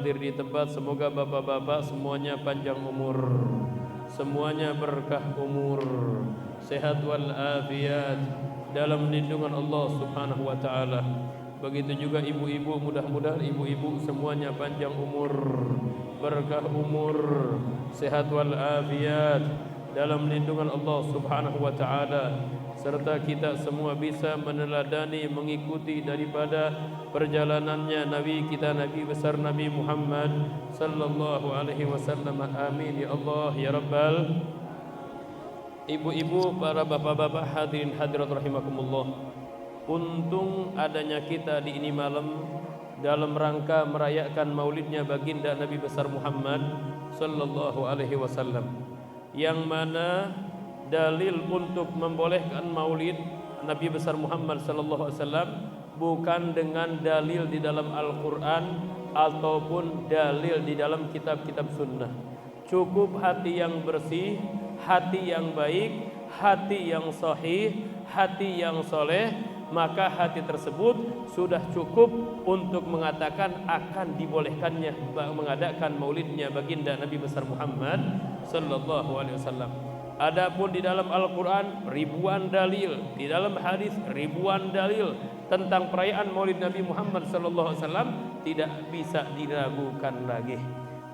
Di tempat, semoga bapak-bapak semuanya panjang umur, semuanya berkah umur, sehat wal afiat dalam lindungan Allah Subhanahu wa taala. Begitu juga ibu-ibu, mudah-mudahan ibu-ibu semuanya panjang umur, berkah umur, sehat wal afiat dalam lindungan Allah Subhanahu wa taala, serta kita semua bisa meneladani, mengikuti daripada perjalanannya Nabi kita, Nabi besar Nabi Muhammad sallallahu alaihi wasallam. Amin ya Allah ya Rabbal. Ibu-ibu, para bapak-bapak, hadirin hadirat rahimakumullah. Untung adanya kita di ini malam dalam rangka merayakan maulidnya baginda Nabi besar Muhammad sallallahu alaihi wasallam, yang mana dalil untuk membolehkan maulid Nabi besar Muhammad sallallahu alaihi wasallam bukan dengan dalil di dalam Al-Quran ataupun dalil di dalam kitab-kitab sunnah. Cukup hati yang bersih, hati yang baik, hati yang sahih, hati yang soleh, maka hati tersebut sudah cukup untuk mengatakan akan dibolehkannya mengadakan maulidnya baginda Nabi besar Muhammad sallallahu alaihi wasallam. Adapun di dalam Al-Quran ribuan dalil, di dalam hadis ribuan dalil tentang perayaan Maulid Nabi Muhammad sallallahu alaihi wasallam tidak bisa diragukan lagi.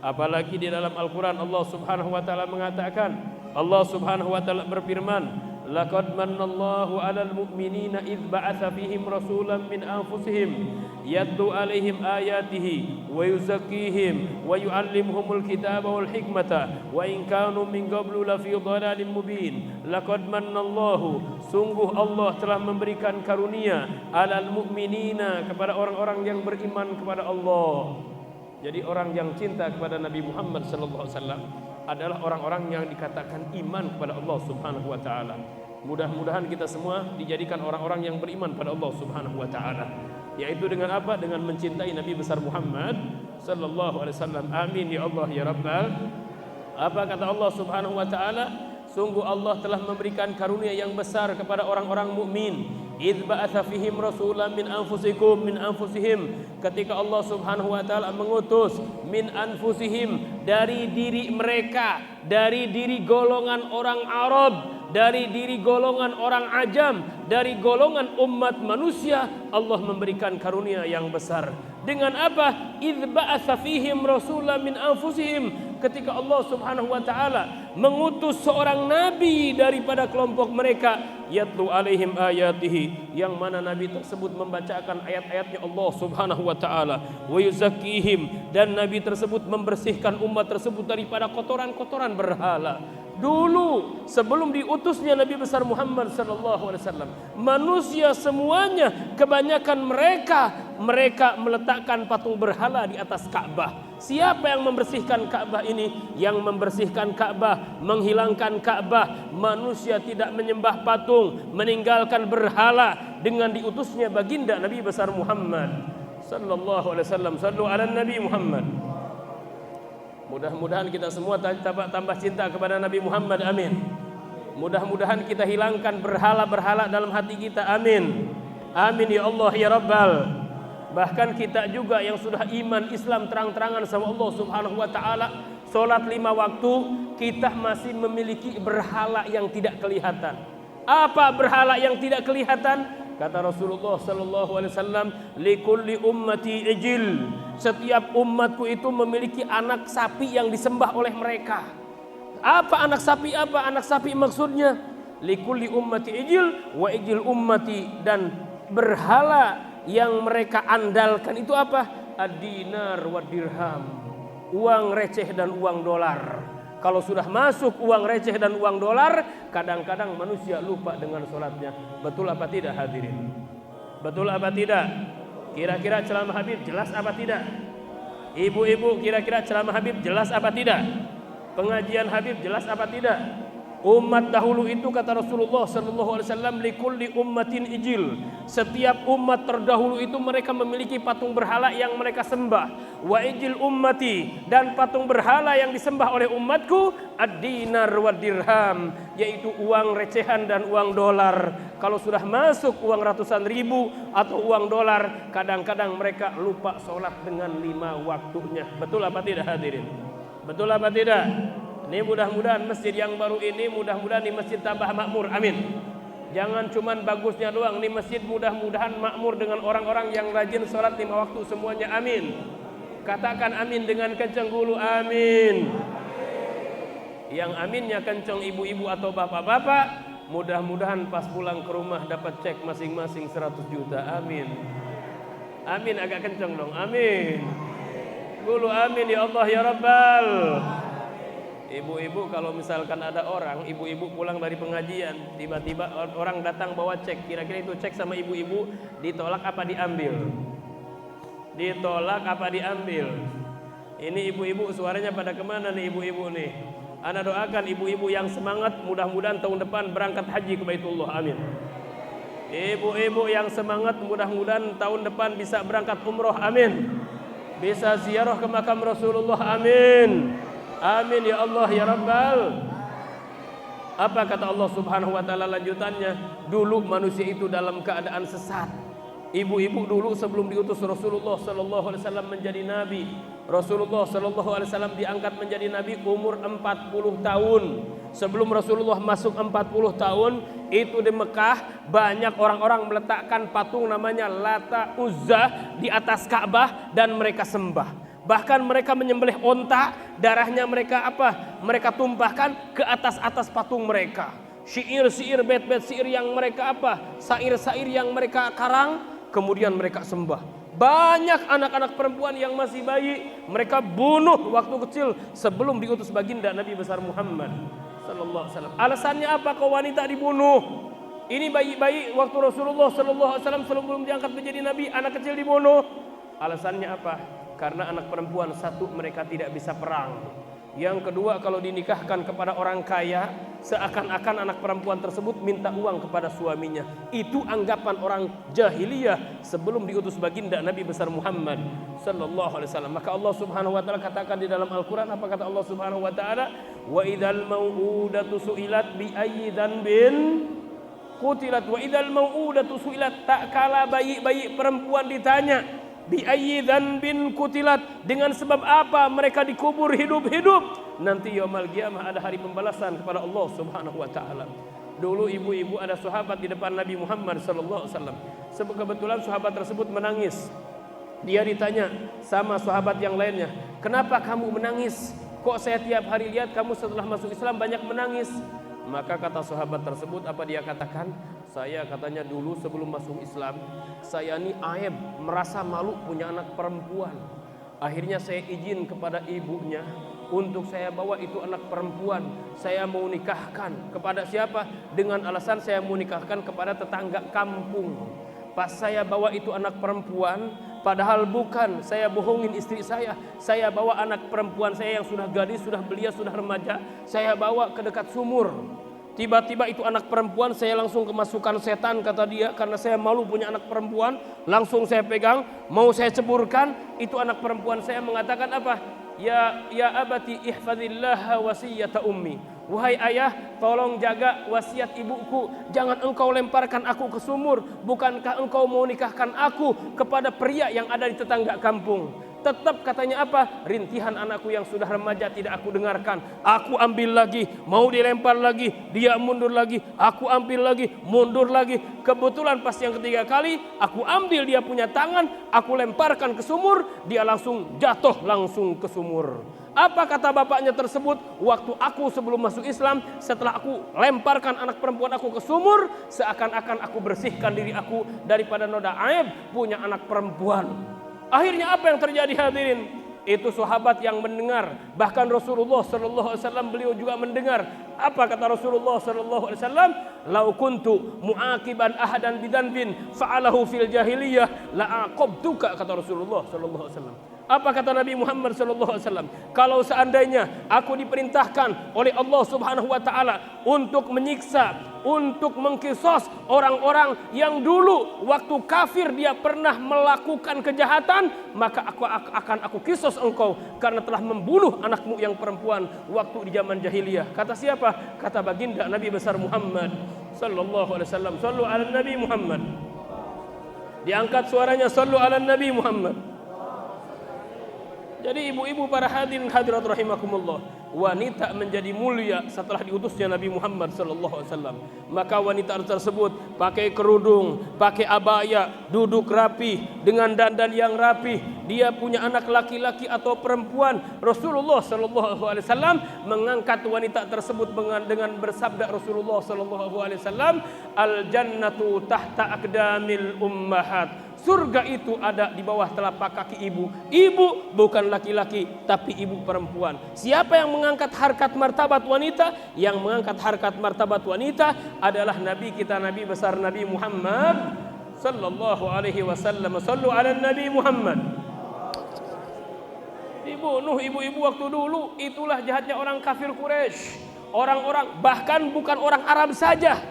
Apalagi di dalam Al-Quran Allah Subhanahu wa taala mengatakan, Allah Subhanahu wa taala berfirman, laqad manallahu 'alal mu'minina idz ba'atsa fihim rasulan min anfusihim yatlu 'alaihim ayatihi wa yuzakkihim wa yu'allimuhumul kitaba wal hikmata wa in kanu min qablu lafi dhalalin mubin. Laqad manallahu, sungguh Allah telah memberikan karunia 'alal mu'minina, kepada orang-orang yang beriman kepada Allah. Jadi orang yang cinta kepada Nabi Muhammad sallallahu alaihi wasallam adalah orang-orang yang dikatakan iman kepada Allah Subhanahu wa taala. Mudah-mudahan kita semua dijadikan orang-orang yang beriman pada Allah Subhanahu wa taala. Yaitu dengan apa? Dengan mencintai Nabi besar Muhammad sallallahu alaihi wasallam. Amin ya Allah ya Rabbal. Apa kata Allah Subhanahu wa taala? Sungguh Allah telah memberikan karunia yang besar kepada orang-orang mukmin. Idz ba'atsa fihim rasulan min anfusikum min anfusihim, ketika Allah Subhanahu wa taala mengutus min anfusihim, dari diri mereka, dari diri golongan orang Arab, dari diri golongan orang Ajam, dari golongan umat manusia, Allah memberikan karunia yang besar. Dengan apa? Idz ba'atsa fihim rasulan min anfusihim, ketika Allah Subhanahu wa taala mengutus seorang nabi daripada kelompok mereka, yatlu alaihim ayatihi, yang mana nabi tersebut membacakan ayat-ayatnya Allah Subhanahu wa taala, wa yuzakkihim, dan nabi tersebut membersihkan umat tersebut daripada kotoran-kotoran berhala. Dulu sebelum diutusnya Nabi besar Muhammad sallallahu alaihi wasallam, manusia semuanya, kebanyakan mereka meletakkan patung berhala di atas Ka'bah. Siapa yang membersihkan Ka'bah ini? Yang membersihkan Ka'bah, menghilangkan Ka'bah, manusia tidak menyembah patung, meninggalkan berhala, dengan diutusnya baginda Nabi besar Muhammad sallallahu alaihi wasallam. Sallu ala Nabi Muhammad. Mudah-mudahan kita semua tambah cinta kepada Nabi Muhammad. Amin. Mudah-mudahan kita hilangkan berhala-berhala dalam hati kita. Amin. Amin ya Allah ya Rabbal. Bahkan kita juga yang sudah iman Islam terang-terangan sama Allah Subhanahu wa taala, salat 5 waktu, kita masih memiliki berhala yang tidak kelihatan. Apa berhala yang tidak kelihatan? Kata Rasulullah sallallahu alaihi wasallam, likulli ummati ijil, setiap umatku itu memiliki anak sapi yang disembah oleh mereka. Apa anak sapi? Apa anak sapi maksudnya? Likulli ummati ijil wa ijil ummati, dan berhala yang mereka andalkan itu apa? Ad-dinar wa dirham, uang receh dan uang dolar. Kalau sudah masuk uang receh dan uang dolar, kadang-kadang manusia lupa dengan sholatnya. Betul apa tidak hadirin? Betul apa tidak? Kira-kira ceramah Habib jelas apa tidak? Ibu-ibu, kira-kira ceramah Habib jelas apa tidak? Pengajian Habib jelas apa tidak? Umat dahulu itu kata Rasulullah sallallahu alaihi wasallam likulli ummatin ijil. Setiap umat terdahulu itu mereka memiliki patung berhala yang mereka sembah. Wa ijil ummati, dan patung berhala yang disembah oleh umatku ad-dinar wa dirham, yaitu uang recehan dan uang dolar. Kalau sudah masuk uang ratusan ribu atau uang dolar, kadang-kadang mereka lupa sholat dengan 5 waktunya. Betul apa tidak hadirin? Betul apa tidak? Ini mudah-mudahan masjid yang baru ini, mudah-mudahan di masjid tambah makmur, amin. Jangan cuman bagusnya doang, ini masjid mudah-mudahan makmur dengan orang-orang yang rajin sholat 5 waktu semuanya, amin. Katakan amin dengan kencang dulu, amin. Yang aminnya kencang ibu-ibu atau bapak-bapak, mudah-mudahan pas pulang ke rumah dapat cek masing-masing 100 juta, amin. Amin agak kencang dong, amin. Dulu amin ya Allah ya Rabbal. Ibu-ibu kalau misalkan ada orang, ibu-ibu pulang dari pengajian, tiba-tiba orang datang bawa cek, kira-kira itu cek sama ibu-ibu ditolak apa diambil? Ditolak apa diambil? Ini ibu-ibu suaranya pada kemana nih ibu-ibu nih? Ana doakan ibu-ibu yang semangat, mudah-mudahan tahun depan berangkat haji ke Baitullah, amin. Ibu-ibu yang semangat, mudah-mudahan tahun depan bisa berangkat umroh, amin. Bisa ziarah ke makam Rasulullah, amin. Amin ya Allah ya Rabbal. Apa kata Allah Subhanahu wa taala lanjutannya? Dulu manusia itu dalam keadaan sesat. Ibu-ibu dulu sebelum diutus Rasulullah sallallahu alaihi wasallam menjadi nabi, Rasulullah sallallahu alaihi wasallam diangkat menjadi nabi umur 40 tahun. Sebelum Rasulullah masuk 40 tahun, itu di Mekah banyak orang-orang meletakkan patung namanya Lata Uzza di atas Ka'bah dan mereka sembah. Bahkan mereka menyembelih onta, darahnya mereka apa? Mereka tumpahkan ke atas patung mereka. Syair-syair, bait-bait syair yang mereka apa? Syair-syair yang mereka karang, kemudian mereka sembah. Banyak anak-anak perempuan yang masih bayi, mereka bunuh waktu kecil sebelum diutus baginda Nabi besar Muhammad sallallahu alaihi wasallam. Alasannya apa kok wanita dibunuh? Ini bayi-bayi waktu Rasulullah sallallahu alaihi wasallam sebelum diangkat menjadi nabi, anak kecil dibunuh. Alasannya apa? Karena anak perempuan, satu, mereka tidak bisa perang. Yang kedua, kalau dinikahkan kepada orang kaya, seakan-akan anak perempuan tersebut minta uang kepada suaminya. Itu anggapan orang jahiliyah sebelum diutus baginda Nabi besar Muhammad sallallahu alaihi wasallam. Maka Allah Subhanahu wa taala katakan di dalam Al-Qur'an, apa kata Allah Subhanahu wa taala? Wa idzal mau'udatu su'ilat bi ayyi dzanbin qutilat. Wa idzal mau'udatu su'ilat, tak kala bayi-bayi perempuan ditanya bi ayyi dzanbin qutilat, dengan sebab apa mereka dikubur hidup-hidup. Nanti yaumul qiyamah ada hari pembalasan kepada Allah Subhanahu wa taala. Dulu ibu-ibu ada sahabat di depan Nabi Muhammad sallallahu alaihi wasallam. Kebetulan sahabat tersebut menangis. Dia ditanya sama sahabat yang lainnya, "Kenapa kamu menangis? Kok saya tiap hari lihat kamu setelah masuk Islam banyak menangis?" Maka kata sahabat tersebut, apa dia katakan? Saya katanya dulu sebelum masuk Islam, saya ini aib, merasa malu punya anak perempuan. Akhirnya saya izin kepada ibunya untuk saya bawa itu anak perempuan. Saya mau nikahkan kepada siapa? Dengan alasan saya mau nikahkan kepada tetangga kampung. Pas saya bawa itu anak perempuan, padahal bukan, saya bohongin istri saya. Saya bawa anak perempuan saya yang sudah gadis, sudah belia, sudah remaja, saya bawa ke dekat sumur. Tiba-tiba itu anak perempuan, saya langsung kemasukan setan kata dia, karena saya malu punya anak perempuan. Langsung saya pegang, mau saya ceburkan. Itu anak perempuan saya mengatakan apa? Ya abati ihfazillaha wasiyata ummi. Wahai ayah, tolong jaga wasiat ibuku. Jangan engkau lemparkan aku ke sumur. Bukankah engkau mau nikahkan aku kepada pria yang ada di tetangga kampung? Tetap katanya apa? Rintihan anakku yang sudah remaja tidak aku dengarkan. Aku ambil lagi, mau dilempar lagi, dia mundur lagi, aku ambil lagi, mundur lagi. Kebetulan pas yang ketiga kali, aku ambil dia punya tangan, aku lemparkan ke sumur, dia langsung jatuh langsung ke sumur. Apa kata bapaknya tersebut? Waktu aku sebelum masuk Islam, setelah aku lemparkan anak perempuan aku ke sumur, seakan-akan aku bersihkan diri aku daripada noda aib punya anak perempuan. Akhirnya apa yang terjadi hadirin? Itu sahabat yang mendengar, bahkan Rasulullah sallallahu alaihi wasallam beliau juga mendengar. Apa kata Rasulullah sallallahu alaihi wasallam? "Lau kuntu muaqiban ahadan bidanbin fa'alahu fil jahiliyah la aqabtuka," kata Rasulullah sallallahu alaihi wasallam. Apa kata Nabi Muhammad SAW? Kalau seandainya aku diperintahkan oleh Allah Subhanahu wa taala untuk menyiksa, untuk mengkisos orang-orang yang dulu waktu kafir dia pernah melakukan kejahatan, maka aku kisos engkau karena telah membunuh anakmu yang perempuan waktu di zaman jahiliyah. Kata siapa? Kata baginda Nabi besar Muhammad sallallahu alaihi wasallam. Sallu ala Nabi Muhammad. Diangkat suaranya, sallu ala Nabi Muhammad. Jadi ibu-ibu para hadirin hadirat rahimakumullah, wanita menjadi mulia setelah diutusnya Nabi Muhammad sallallahu alaihi wasallam. Maka wanita tersebut pakai kerudung, pakai abaya, duduk rapi dengan dandan yang rapi. Dia punya anak laki-laki atau perempuan. Rasulullah sallallahu alaihi wasallam mengangkat wanita tersebut dengan bersabda Rasulullah sallallahu alaihi wasallam, "Al jannatu tahta aqdamil ummahat." Surga itu ada di bawah telapak kaki ibu. Ibu bukan laki-laki, tapi ibu perempuan. Siapa yang mengangkat harkat martabat wanita? Yang mengangkat harkat martabat wanita adalah Nabi kita, Nabi besar Nabi Muhammad sallallahu alaihi wasallam. Sallu ala Nabi Muhammad. Dibunuh ibu-ibu waktu dulu, itulah jahatnya orang kafir Quraisy. Orang-orang, bahkan bukan orang Arab saja,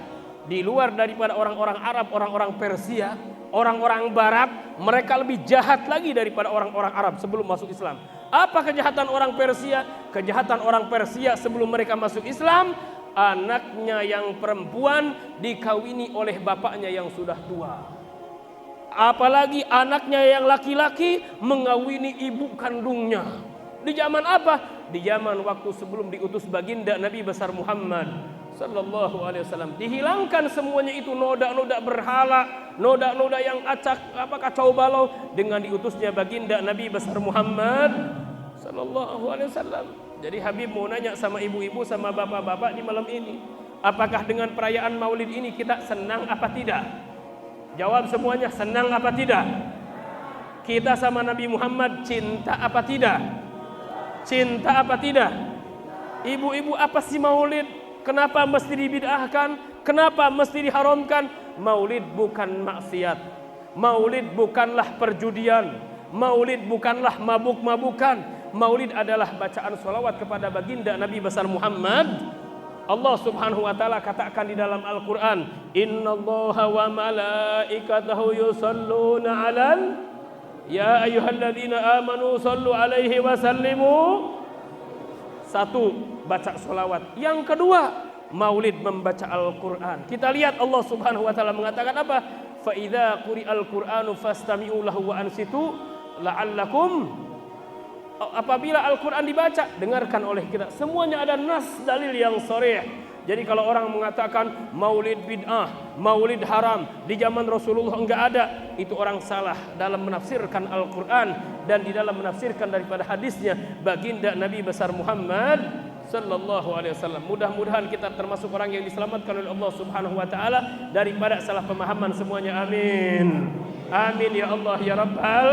di luar daripada orang-orang Arab, orang-orang Persia, orang-orang Barat, mereka lebih jahat lagi daripada orang-orang Arab sebelum masuk Islam. Apa kejahatan orang Persia? Kejahatan orang Persia sebelum mereka masuk Islam, anaknya yang perempuan dikawini oleh bapaknya yang sudah tua. Apalagi anaknya yang laki-laki mengawini ibu kandungnya. Di zaman apa? Di zaman waktu sebelum diutus baginda Nabi besar Muhammad sallallahu alaihi wasallam. Dihilangkan semuanya itu, noda-noda berhala, noda-noda yang acak kacau balau dengan diutusnya baginda Nabi besar Muhammad sallallahu alaihi wasallam. Jadi Habib mau nanya sama ibu-ibu sama bapak-bapak di malam ini, apakah dengan perayaan Maulid ini kita senang apa tidak? Jawab semuanya, senang apa tidak? Kita sama Nabi Muhammad cinta apa tidak? Cinta apa tidak? Ibu-ibu, apa sih Maulid? Kenapa mesti dibid'ahkan? Kenapa mesti diharamkan? Maulid bukan maksiat. Maulid bukanlah perjudian. Maulid bukanlah mabuk-mabukan. Maulid adalah bacaan sholawat kepada baginda Nabi besar Muhammad. Allah Subhanahu wa taala katakan di dalam Al-Qur'an, "Innallaha wa malaikatahu yusholluna 'alal ya ayyuhalladzina amanu shallu 'alaihi wa sallimu." Satu, baca sholawat. Yang kedua, maulid membaca Al-Quran. Kita lihat Allah Subhanahu wa taala mengatakan apa? Fa idza quri'al Qur'anu fastami'u lahu wa ansitu la'allakum. Apabila Al-Quran dibaca, dengarkan oleh kita. Semuanya ada nas dalil yang sharih. Jadi kalau orang mengatakan maulid bid'ah, maulid haram, di zaman Rasulullah enggak ada, itu orang salah dalam menafsirkan Al-Quran dan di dalam menafsirkan daripada hadisnya baginda Nabi besar Muhammad sallallahu alaihi wasallam. Mudah-mudahan kita termasuk orang yang diselamatkan oleh Allah Subhanahu wa taala daripada salah pemahaman semuanya. Amin. Amin ya Allah ya Rabbal.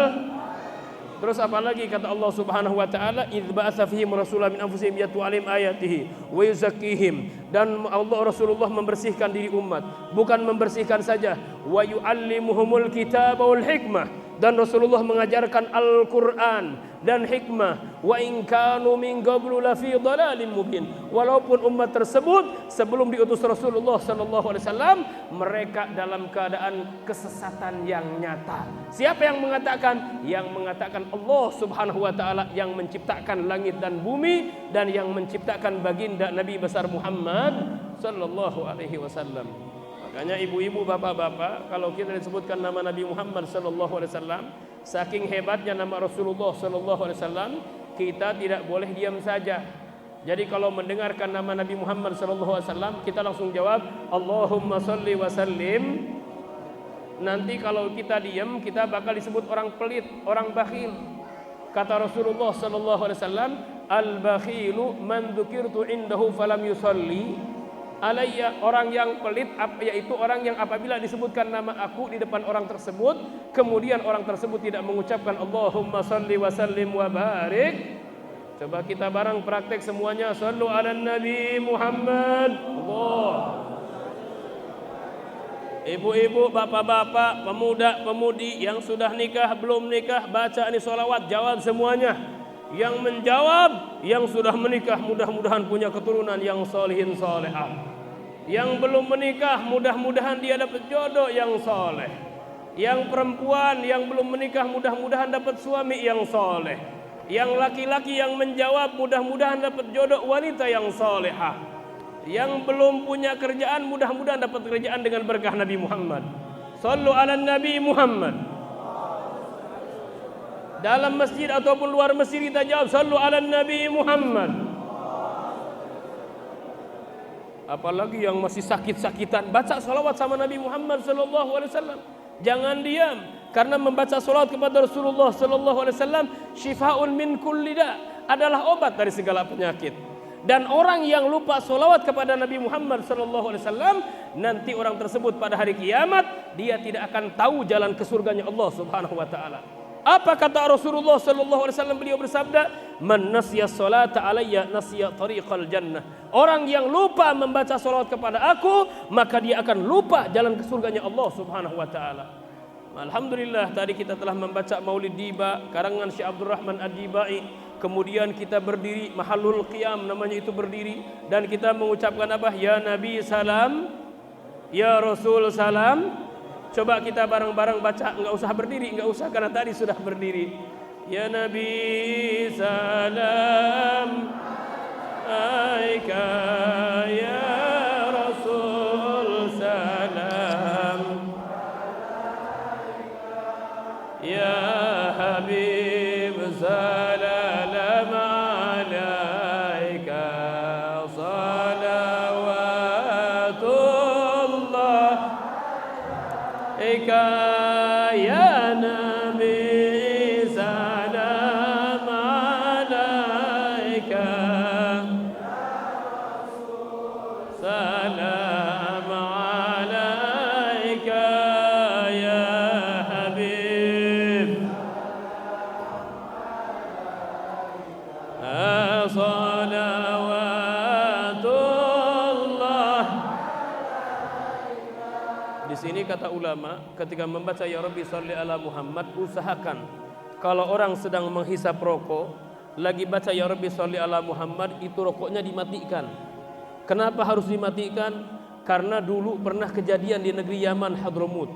Terus apa lagi kata Allah Subhanahu wa taala, "Idz ba'atsa fihim rasulan min anfusihim yatlu 'alaihim ayatihi wa yuzakkihim." Dan Allah Rasulullah membersihkan diri umat, bukan membersihkan saja, wa yu'allimuhumul kitaba wal hikmah, dan Rasulullah mengajarkan Al-Qur'an dan hikmah. Wa in kanu min qablu lafi dhalalin mubin. Walaupun umat tersebut sebelum diutus Rasulullah sallallahu alaihi wasallam mereka dalam keadaan kesesatan yang nyata. Siapa yang mengatakan? Yang mengatakan Allah Subhanahu wa taala yang menciptakan langit dan bumi dan yang menciptakan baginda Nabi besar Muhammad sallallahu alaihi wasallam. Makanya ibu-ibu, bapak-bapak, kalau kita disebutkan nama Nabi Muhammad sallallahu alaihi wasallam, saking hebatnya nama Rasulullah sallallahu alaihi wasallam, kita tidak boleh diam saja. Jadi kalau mendengarkan nama Nabi Muhammad sallallahu alaihi wasallam, kita langsung jawab Allahumma shalli wa sallim. Nanti kalau kita diam, kita bakal disebut orang pelit, orang bakhil. Kata Rasulullah sallallahu alaihi wasallam, al-bakhilu man dzukirtu indahu falam yusalli alayya. Orang yang pelit yaitu orang yang apabila disebutkan nama aku di depan orang tersebut, kemudian orang tersebut tidak mengucapkan Allahumma shalli wa sallim wa barik. Coba kita bareng praktek semuanya, sallu ala Nabi Muhammad. Allah. Ibu-ibu, bapak-bapak, pemuda-pemudi yang sudah nikah, belum nikah, baca ini sholawat, jawab semuanya. Yang menjawab, yang sudah menikah mudah-mudahan punya keturunan yang solihin solehah. Yang belum menikah mudah-mudahan dia dapat jodoh yang soleh. Yang perempuan yang belum menikah mudah-mudahan dapat suami yang soleh. Yang laki-laki yang menjawab mudah-mudahan dapat jodoh wanita yang solehah. Yang belum punya kerjaan mudah-mudahan dapat kerjaan dengan berkah Nabi Muhammad. Sallu ala Nabi Muhammad. Dalam masjid ataupun luar masjid kita jawab sallu ala Nabi Muhammad. Apalagi yang masih sakit-sakitan, baca salawat sama Nabi Muhammad sallallahu alaihi wasallam. Jangan diam, karena membaca salawat kepada Rasulullah sallallahu alaihi wasallam syifaun min kulli da, adalah obat dari segala penyakit. Dan orang yang lupa solawat kepada Nabi Muhammad SAW, nanti orang tersebut pada hari kiamat dia tidak akan tahu jalan ke surganya Allah Subhanahu Wa Taala. Apa kata Rasulullah SAW? Beliau bersabda, "Man nasiya salata alayya nasiya tariqal jannah." Orang yang lupa membaca solawat kepada aku, maka dia akan lupa jalan ke surganya Allah Subhanahu Wa Taala. Alhamdulillah, tadi kita telah membaca Maulid Diba karangan Syekh Abdurrahman Ad-Dibai. Kemudian kita berdiri, mahallul qiyam namanya itu berdiri, dan kita mengucapkan apa? Ya Nabi salam, ya Rasul salam. Coba kita bareng-bareng baca, enggak usah berdiri, enggak usah karena tadi sudah berdiri. Ya Nabi salam aika, ya Rasul salam, ya Habib salam. Ya Nabi salam alaika, salam alaika ya Habib, salawatullah. Di sini kata ulama, ketika membaca ya Rabbi sholli ala Muhammad, usahakan kalau orang sedang menghisap rokok, lagi baca ya Rabbi sholli ala Muhammad, itu rokoknya dimatikan. Kenapa harus dimatikan? Karena dulu pernah kejadian di negeri Yaman, Hadramut.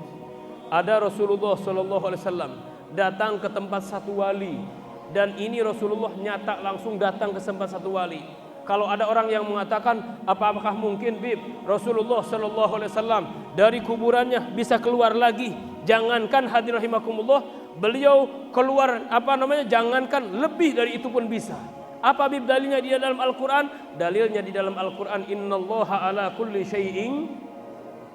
Ada Rasulullah SAW datang ke tempat satu wali, dan ini Rasulullah nyata langsung datang ke tempat satu wali. Kalau ada orang yang mengatakan, apakah mungkin Bib Rasulullah SAW dari kuburannya bisa keluar lagi? Jangankan hadirin rahimakumullah, beliau keluar jangankan lebih dari itu pun bisa. Apa Bib dalilnya di dalam Al-Quran? Dalilnya di dalam Al-Quran, innallaha ala kulli syai'in,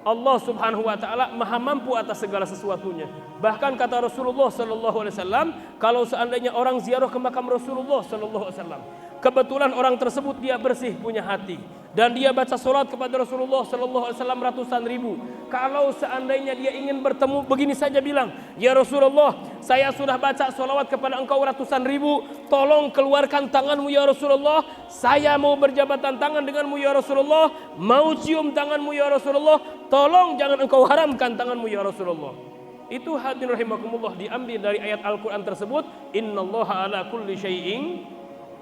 Allah Subhanahu wa taala maha mampu atas segala sesuatunya. Bahkan kata Rasulullah SAW, kalau seandainya orang ziarah ke makam Rasulullah SAW, kebetulan orang tersebut dia bersih, punya hati, dan dia baca solat kepada Rasulullah SAW ratusan ribu. Kalau seandainya dia ingin bertemu, begini saja bilang, ya Rasulullah, saya sudah baca solawat kepada engkau ratusan ribu, tolong keluarkan tanganmu ya Rasulullah, saya mau berjabatan tangan denganmu ya Rasulullah, mau cium tanganmu ya Rasulullah, tolong jangan engkau haramkan tanganmu ya Rasulullah. Itu hadirin rahimakumullah diambil dari ayat Al-Quran tersebut, innallaha ala kulli syai'in,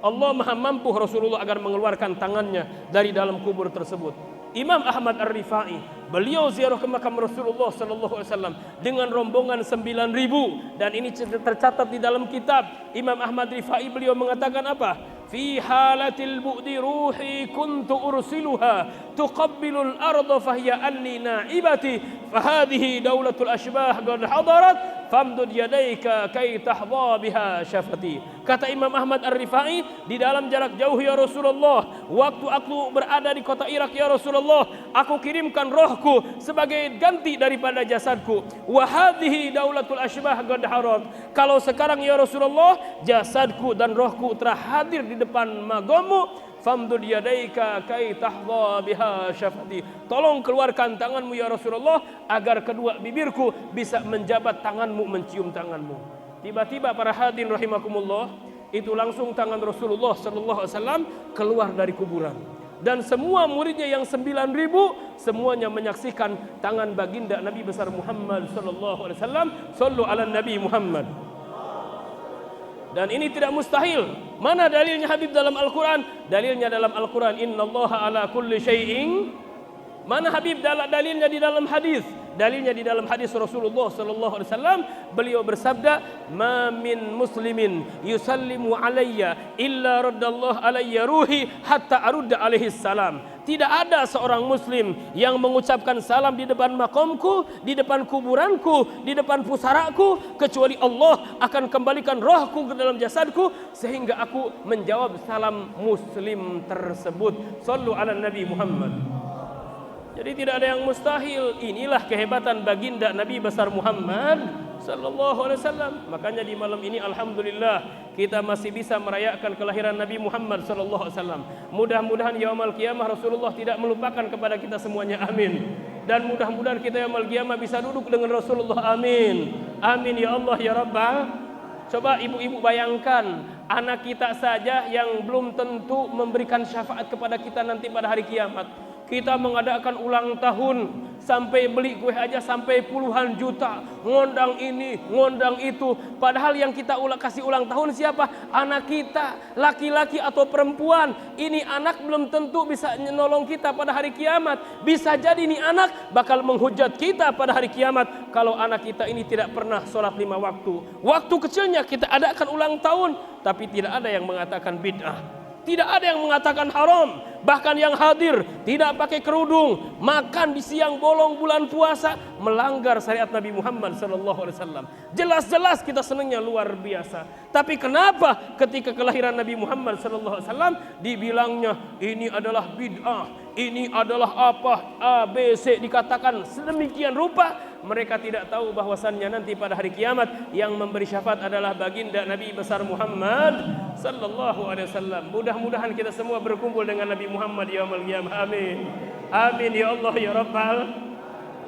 Allah maha mampu Rasulullah agar mengeluarkan tangannya dari dalam kubur tersebut. Imam Ahmad Ar-Rifai, beliau ziarah ke makam Rasulullah SAW dengan rombongan 9.000, dan ini tercatat di dalam kitab Imam Ahmad Rifai. Beliau mengatakan apa? Fi halatil bu'di ruhi kuntu ursiluha tuqabbilul arda fahiya anni naibati fahadihi daulatul ashbah qad hadarat famdud yadaika kay tahdha biha syafati. Kata Imam Ahmad Ar-Rifai, di dalam jarak jauh ya Rasulullah, waktu aku berada di kota Irak ya Rasulullah, aku kirimkan rohku sebagai ganti daripada jasadku. Wa hadhihi daulatul ashbah qad hadarat. Kalau sekarang ya Rasulullah, jasadku dan rohku telah hadir di depan magamu, famdud yadaika kay tahdha biha syafati. Tolong keluarkan tanganmu ya Rasulullah agar kedua bibirku bisa menjabat tanganmu, mencium tanganmu. Tiba-tiba para hadirin rahimakumullah, itu langsung tangan Rasulullah sallallahu alaihi wasallam keluar dari kuburan. dan semua muridnya yang 9.000 semuanya menyaksikan tangan baginda Nabi besar Muhammad sallallahu alaihi wasallam. Shallu ala Nabi Muhammad. Dan ini tidak mustahil. Mana dalilnya Habib dalam Al-Quran? Dalilnya dalam Al-Quran, innallaha ala kulli syai'in. Mana Habib dalilnya di dalam hadis? Dalilnya di dalam hadis Rasulullah sallallahu alaihi wasallam, beliau bersabda, "Ma min muslimin yusallimu alayya illa raddallahu alayya ruhi hatta arudda alaihi salam." Tidak ada seorang muslim yang mengucapkan salam di depan makamku, di depan kuburanku, di depan pusaraku, kecuali Allah akan kembalikan rohku ke dalam jasadku sehingga aku menjawab salam muslim tersebut. Shallu ala Nabi Muhammad. Jadi tidak ada yang mustahil. Inilah kehebatan baginda Nabi besar Muhammad sallallahu alaihi wasallam. Makanya di malam ini alhamdulillah kita masih bisa merayakan kelahiran Nabi Muhammad sallallahu alaihi wasallam. Mudah-mudahan yaumul qiyamah Rasulullah tidak melupakan kepada kita semuanya. Amin. Dan mudah-mudahan kita yaumul qiyamah bisa duduk dengan Rasulullah. Amin. Amin ya Allah ya Rabbal. Coba ibu-ibu bayangkan, anak kita saja yang belum tentu memberikan syafaat kepada kita nanti pada hari kiamat. Kita mengadakan ulang tahun, sampai beli kue aja sampai puluhan juta, ngondang ini, ngondang itu. Padahal yang kita kasih ulang tahun siapa? Anak kita, laki-laki atau perempuan. Ini anak belum tentu bisa menolong kita pada hari kiamat. Bisa jadi ini anak bakal menghujat kita pada hari kiamat kalau anak kita ini tidak pernah sholat 5 waktu. Waktu kecilnya kita adakan ulang tahun, tapi tidak ada yang mengatakan bid'ah. Tidak ada yang mengatakan haram. Bahkan yang hadir tidak pakai kerudung, makan di siang bolong bulan puasa, melanggar syariat Nabi Muhammad SAW. Jelas-jelas kita senangnya luar biasa. Tapi kenapa ketika kelahiran Nabi Muhammad SAW dibilangnya ini adalah bid'ah, ini adalah apa, A, B, C, dikatakan sedemikian rupa. Mereka tidak tahu bahwasannya nanti pada hari kiamat yang memberi syafaat adalah baginda Nabi besar Muhammad sallallahu alaihi wasallam. Mudah-mudahan kita semua berkumpul dengan Nabi Muhammad yaumul qiyamah. Amin. Amin ya Allah ya Rabbal.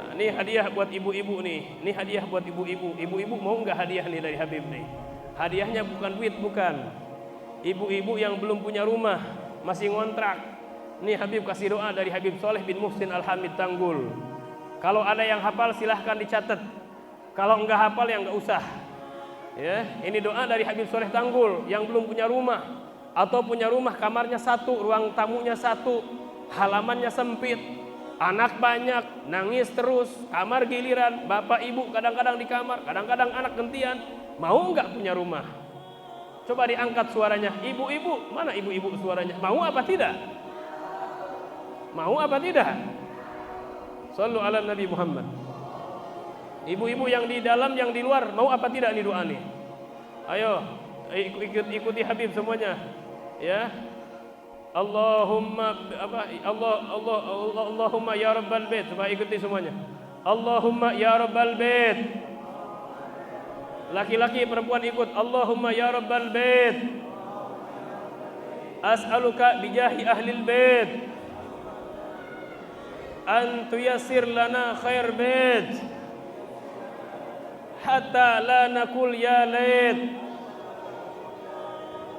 Nah, ini hadiah buat ibu-ibu nih. Ini hadiah buat ibu-ibu. Ibu-ibu mau enggak hadiah nih dari Habib nih? Hadiahnya bukan duit, bukan. Ibu-ibu yang belum punya rumah, masih ngontrak. Nih Habib kasih doa dari Habib Soleh bin Muhsin Al-Hamid Tanggul. Kalau ada yang hafal silahkan dicatat. Kalau enggak hafal ya enggak usah. Ya, ini doa dari Habib Soleh Tanggul yang belum punya rumah atau punya rumah kamarnya 1, ruang tamunya 1, halamannya sempit, anak banyak, nangis terus, kamar giliran, bapak ibu kadang-kadang di kamar, kadang-kadang anak gantian. Mau enggak punya rumah? Coba diangkat suaranya. Ibu-ibu, mana ibu-ibu suaranya? Mau apa tidak? Mau apa tidak? Shallu ala Nabi Muhammad. Ibu-ibu yang di dalam, yang di luar, mau apa tidak nih doa nih? Ayo, ikuti Habib semuanya. Ya. Allahumma apa? Allahumma ya rabbal bait. Coba ikuti semuanya. Allahumma ya rabbal bait. Laki-laki perempuan ikut. Allahumma ya rabbal bait. As'aluka bijahi ahlil bait an tuyassir lana khair bait hatta la nakul ya lait.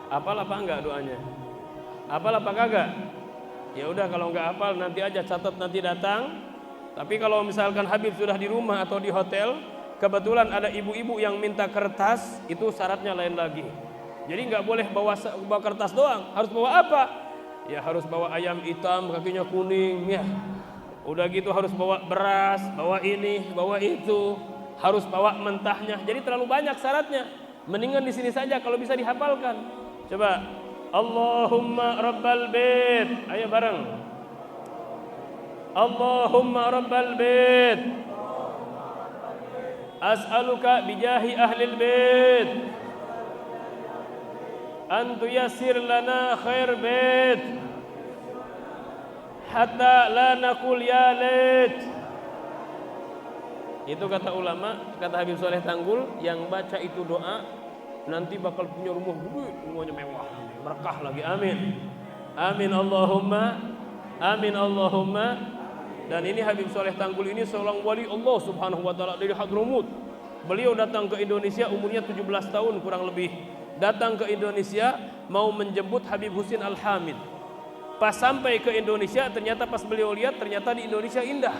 Hafal apa enggak doanya? Hafal apa kagak? Ya udah, kalau enggak hafal nanti aja catat, nanti datang. Tapi kalau misalkan Habib sudah di rumah atau di hotel, kebetulan ada ibu-ibu yang minta kertas, itu syaratnya lain lagi. Jadi enggak boleh bawa kertas doang, harus bawa apa? Ya harus bawa ayam hitam kakinya kuning ya. Udah gitu harus bawa beras, bawa ini, bawa itu, harus bawa mentahnya. Jadi terlalu banyak syaratnya. Mendingan di sini saja kalau bisa dihafalkan. Coba. Allahumma rabbal bait. Ayo bareng. Allahumma rabbal bait. As'aluka bijahi ahlil bait an tuyassir lana khair bait hatta la nakul ya lait. Itu kata ulama, kata Habib Soleh Tanggul, yang baca itu doa nanti bakal punya rumah gede, rumahnya mewah, berkah lagi. Amin. Amin Allahumma. Amin Allahumma. Dan ini Habib Soleh Tanggul ini seorang wali Allah Subhanahu wa taala dari Hadramut. Beliau datang ke Indonesia umurnya 17 tahun kurang lebih. Datang ke Indonesia mau menjemput Habib Husin Al-Hamid. Pas sampai ke Indonesia, ternyata pas beliau lihat, ternyata di Indonesia indah,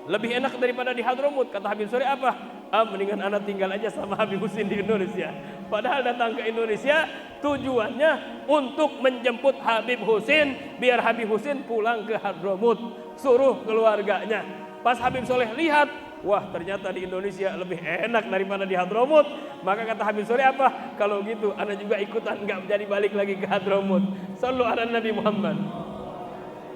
lebih enak daripada di Hadramut. Kata Habib Soleh apa? Mendingan anak tinggal aja sama Habib Husin di Indonesia. Padahal datang ke Indonesia tujuannya untuk menjemput Habib Husin, biar Habib Husin pulang ke Hadramut, suruh keluarganya. Pas Habib Soleh lihat, wah ternyata di Indonesia lebih enak daripada di Hadramut. Maka kata Habib Soleh apa? Kalau gitu anak juga ikutan, nggak jadi balik lagi ke Hadramut. Sallu ala Nabi Muhammad.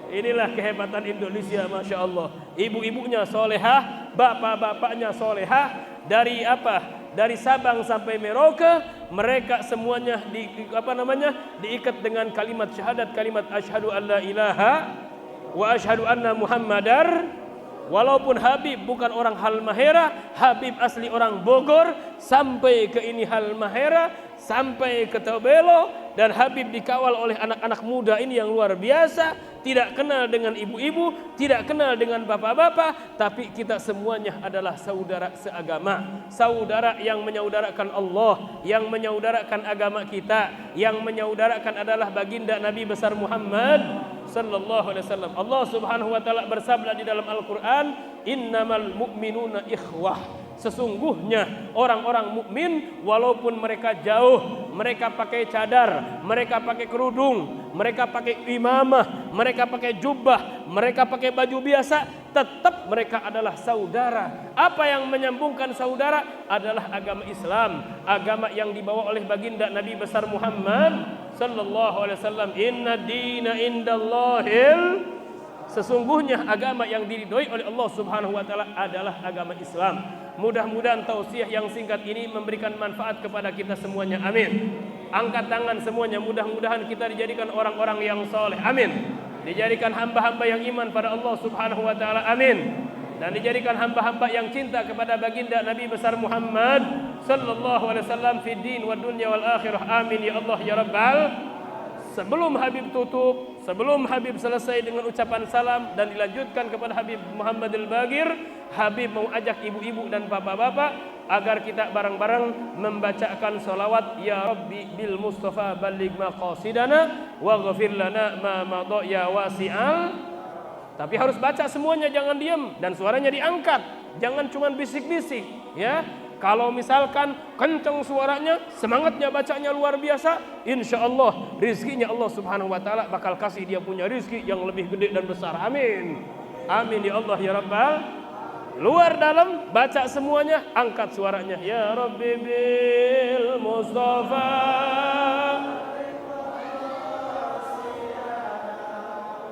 Inilah kehebatan Indonesia, Masya Allah. Ibu-ibunya solehah, bapak-bapaknya solehah. Dari apa? Dari Sabang sampai Merauke, mereka semuanya diikat dengan kalimat syahadat, kalimat asyhadu an la ilaha wa asyhadu anna Muhammadar. Walaupun Habib bukan orang Halmahera, Habib asli orang Bogor, sampai ke ini Halmahera, sampai ke Tobelo, dan Habib dikawal oleh anak-anak muda ini yang luar biasa, tidak kenal dengan ibu-ibu, tidak kenal dengan bapak-bapak, tapi kita semuanya adalah saudara seagama, saudara yang menyaudarakan Allah, yang menyaudarakan agama kita, yang menyaudarakan adalah baginda Nabi besar Muhammad sallallahu alaihi wasallam. Allah Subhanahu wa taala bersabda di dalam Al-Qur'an, "Innamal mu'minuna ikhwah." Sesungguhnya orang-orang mukmin walaupun mereka jauh, mereka pakai cadar, mereka pakai kerudung, mereka pakai imamah, mereka pakai jubah, mereka pakai baju biasa, tetap mereka adalah saudara. Apa yang menyambungkan saudara adalah agama Islam, agama yang dibawa oleh baginda Nabi besar Muhammad sallallahu alaihi wasallam. Inna dina indallahil, sesungguhnya agama yang diridhoi oleh Allah Subhanahu wa taala adalah agama Islam. Mudah-mudahan tausiah yang singkat ini memberikan manfaat kepada kita semuanya. Amin. Angkat tangan semuanya, mudah-mudahan kita dijadikan orang-orang yang soleh. Amin. Dijadikan hamba-hamba yang iman pada Allah Subhanahu wa taala. Amin. Dan dijadikan hamba-hamba yang cinta kepada baginda Nabi besar Muhammad sallallahu alaihi wasallam fi din wa dunya wal akhirah. Amin ya Allah ya Rabbal. Sebelum Habib tutup, sebelum Habib selesai dengan ucapan salam dan dilanjutkan kepada Habib Muhammad Al-Bagir, Habib mau ajak ibu-ibu dan bapak-bapak agar kita bareng-bareng membacakan salawat Ya Rabbi bil Mustafa balligh maqasidana waghfir lana ma madha ya wasi'al. Tapi harus baca semuanya, jangan diam, dan suaranya diangkat, jangan cuma bisik-bisik, ya. Kalau misalkan kencang suaranya, semangatnya bacanya luar biasa, insya Allah rizkinya Allah Subhanahu wa taala bakal kasih dia punya rizki yang lebih gede dan besar. Amin. Amin ya Allah ya Rabbal. Luar dalam baca semuanya, angkat suaranya. Ya Rabbi bil Mustafa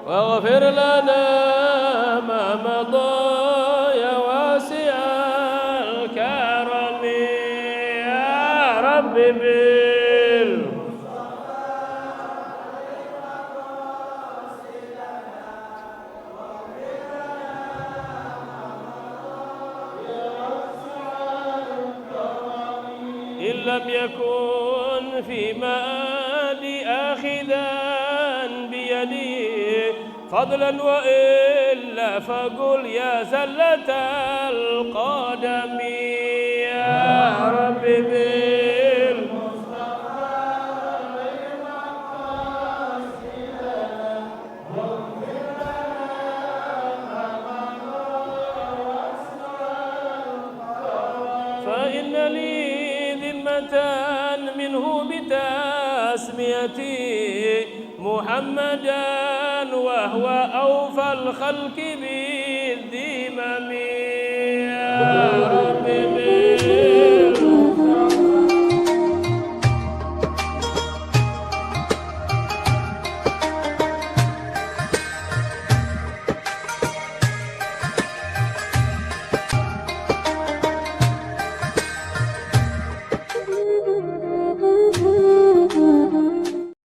waghfir lana ma madha ya wasi'al karami ya Rabbi bil illam yakun fi ma'adi akhidan biyadi fadlan wa illa faqul ya zallatal qadami ya Rabbi bil Mustafa fa inna li dhimmatan minhu bitasmiyati Muhammadan wa huwa awfal khalqi bid-dimami ya Rabbi